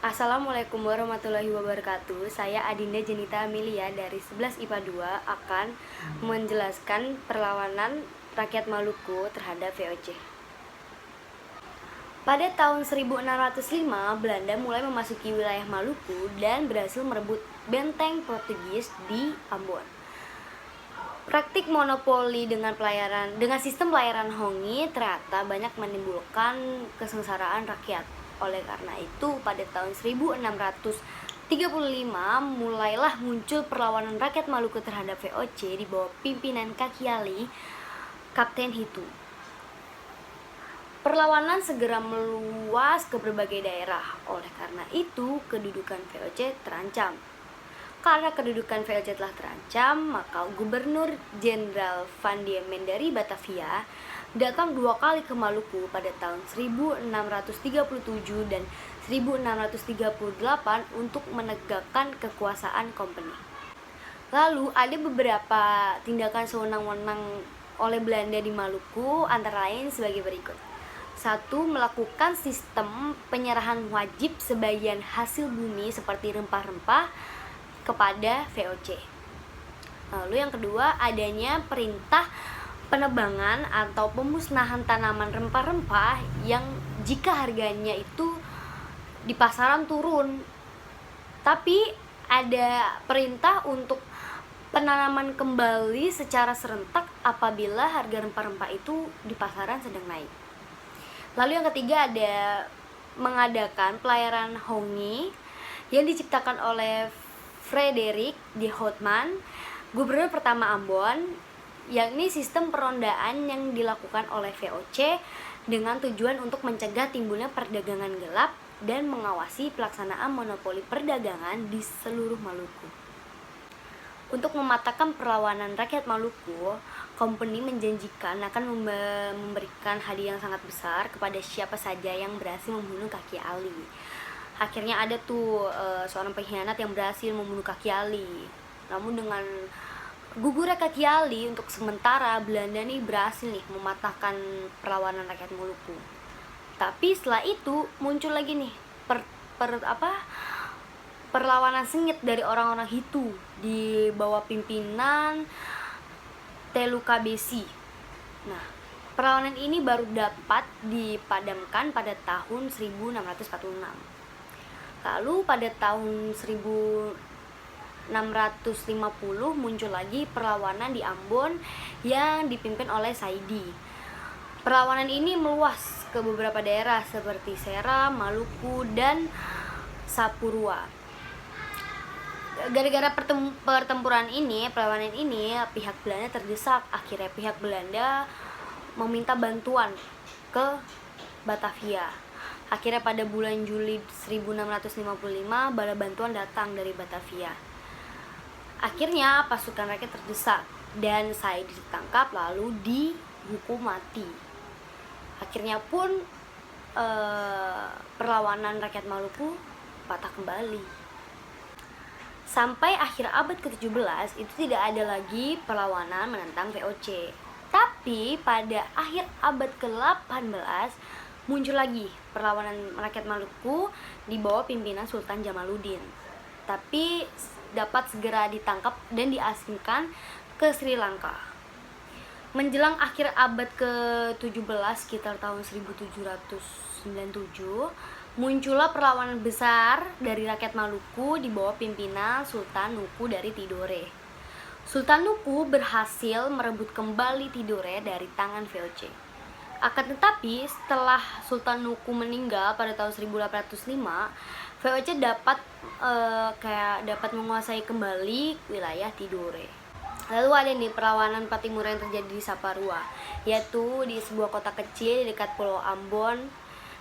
Assalamualaikum warahmatullahi wabarakatuh. Saya Adinda Jenita Amelia dari 11 IPA 2 akan menjelaskan perlawanan rakyat Maluku terhadap VOC. Pada tahun 1605, Belanda mulai memasuki wilayah Maluku dan berhasil merebut benteng Portugis di Ambon. Praktik monopoli dengan sistem pelayaran Hongi ternyata banyak menimbulkan kesengsaraan rakyat. Oleh karena itu, pada tahun 1635 mulailah muncul perlawanan rakyat Maluku terhadap VOC di bawah pimpinan Kakiali, Kapten Hitu. Perlawanan segera meluas ke berbagai daerah. Oleh karena itu, kedudukan VOC terancam. Karena kedudukan VOC telah terancam, maka Gubernur Jenderal Van Diemen dari Batavia datang 2 kali ke Maluku pada tahun 1637 dan 1638 untuk menegakkan kekuasaan company. Lalu ada beberapa tindakan sewenang-wenang oleh Belanda di Maluku, antara lain sebagai berikut. 1. Melakukan sistem penyerahan wajib sebagian hasil bumi seperti rempah-rempah kepada VOC. Lalu yang kedua, adanya perintah penebangan atau pemusnahan tanaman rempah-rempah yang jika harganya itu di pasaran turun. Tapi ada perintah untuk penanaman kembali secara serentak apabila harga rempah-rempah itu di pasaran sedang naik. Lalu yang ketiga, ada mengadakan pelayaran Hongi yang diciptakan oleh Frederik de Houtman, gubernur pertama Ambon, yang ini sistem perondaan yang dilakukan oleh VOC dengan tujuan untuk mencegah timbulnya perdagangan gelap dan mengawasi pelaksanaan monopoli perdagangan di seluruh Maluku. Untuk mematahkan perlawanan rakyat Maluku, company menjanjikan akan memberikan hadiah yang sangat besar kepada siapa saja yang berhasil membunuh Kaki Ali. Akhirnya ada tuh seorang pengkhianat yang berhasil membunuh Kaki Ali. Namun dengan gugurnya Kaki Ali, untuk sementara Belanda nih berhasil nih mematahkan perlawanan rakyat Maluku. Tapi setelah itu muncul lagi nih perlawanan sengit dari orang-orang Hitu di bawah pimpinan Telukabesi. Nah, perlawanan ini baru dapat dipadamkan pada tahun 1646. Lalu pada tahun 1650 muncul lagi perlawanan di Ambon yang dipimpin oleh Saidi. Perlawanan ini meluas ke beberapa daerah seperti Seram, Maluku, dan Sapurua. Gara-gara pertempuran ini, perlawanan ini, pihak Belanda terdesak. Akhirnya pihak Belanda meminta bantuan ke Batavia. Akhirnya pada bulan Juli 1655 bala bantuan datang dari Batavia. Akhirnya pasukan rakyat terdesak dan Saidi ditangkap lalu dihukum mati. Akhirnya pun perlawanan rakyat Maluku patah kembali. Sampai akhir abad ke-17 itu tidak ada lagi perlawanan menentang VOC. Tapi pada akhir abad ke-18 muncul lagi perlawanan rakyat Maluku di bawah pimpinan Sultan Jamaluddin. Tapi dapat segera ditangkap dan diasingkan ke Sri Lanka. Menjelang akhir abad ke-17 sekitar tahun 1797, muncullah perlawanan besar dari rakyat Maluku di bawah pimpinan Sultan Nuku dari Tidore. Sultan Nuku berhasil merebut kembali Tidore dari tangan VOC. Akan tetapi setelah Sultan Nuku meninggal pada tahun 1805, VOC dapat menguasai kembali wilayah Tidore. Lalu ada nih perlawanan Patimura yang terjadi di Saparua, yaitu di sebuah kota kecil di dekat Pulau Ambon.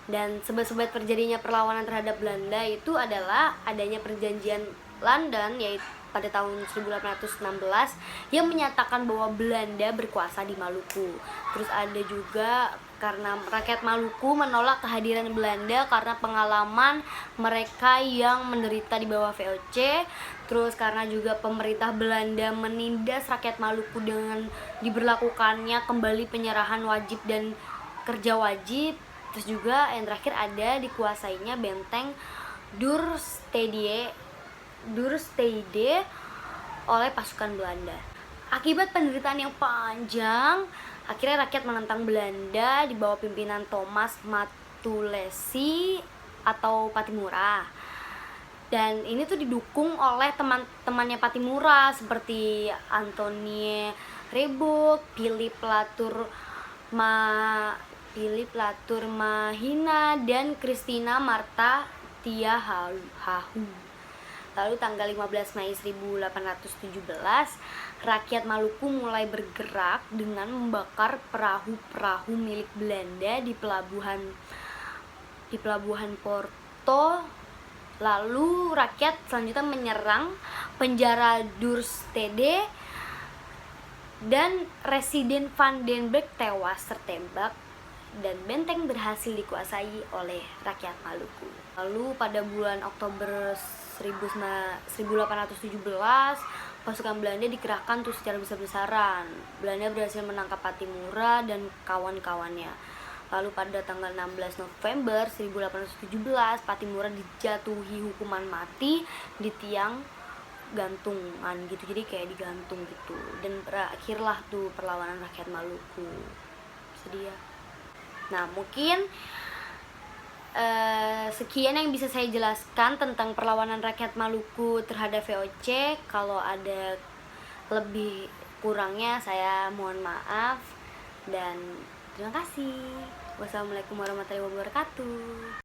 Dan sebab-sebab terjadinya perlawanan terhadap Belanda itu adalah adanya perjanjian London, yaitu pada tahun 1816 yang menyatakan bahwa Belanda berkuasa di Maluku. Terus ada juga karena rakyat Maluku menolak kehadiran Belanda karena pengalaman mereka yang menderita di bawah VOC. Terus karena juga pemerintah Belanda menindas rakyat Maluku dengan diberlakukannya kembali penyerahan wajib dan kerja wajib. Terus juga yang terakhir ada dikuasainya benteng Durstede oleh pasukan Belanda. Akibat penderitaan yang panjang, akhirnya rakyat menentang Belanda di bawah pimpinan Thomas Matulesi atau Patimura. Dan ini tuh didukung oleh teman-temannya Patimura seperti Antonie Rebouk, Philippe Latour Mahina, dan Christina Marta Tiahahu. Lalu tanggal 15 Mei 1817, rakyat Maluku mulai bergerak dengan membakar perahu-perahu milik Belanda di pelabuhan Porto. Lalu rakyat selanjutnya menyerang penjara Durstede dan Residen van den Berg tewas tertembak dan benteng berhasil dikuasai oleh rakyat Maluku. Lalu pada bulan Oktober 1817, pasukan Belanda dikerahkan tuh secara besar-besaran. Belanda berhasil menangkap Patimura dan kawan-kawannya. Lalu pada tanggal 16 November 1817, Patimura dijatuhi hukuman mati di tiang gantungan gitu, jadi kayak digantung gitu. Dan berakhirlah tuh perlawanan rakyat Maluku. Sedih ya. Nah, mungkin sekian yang bisa saya jelaskan tentang perlawanan rakyat Maluku terhadap VOC. Kalau ada lebih kurangnya saya mohon maaf dan terima kasih. Wassalamualaikum warahmatullahi wabarakatuh.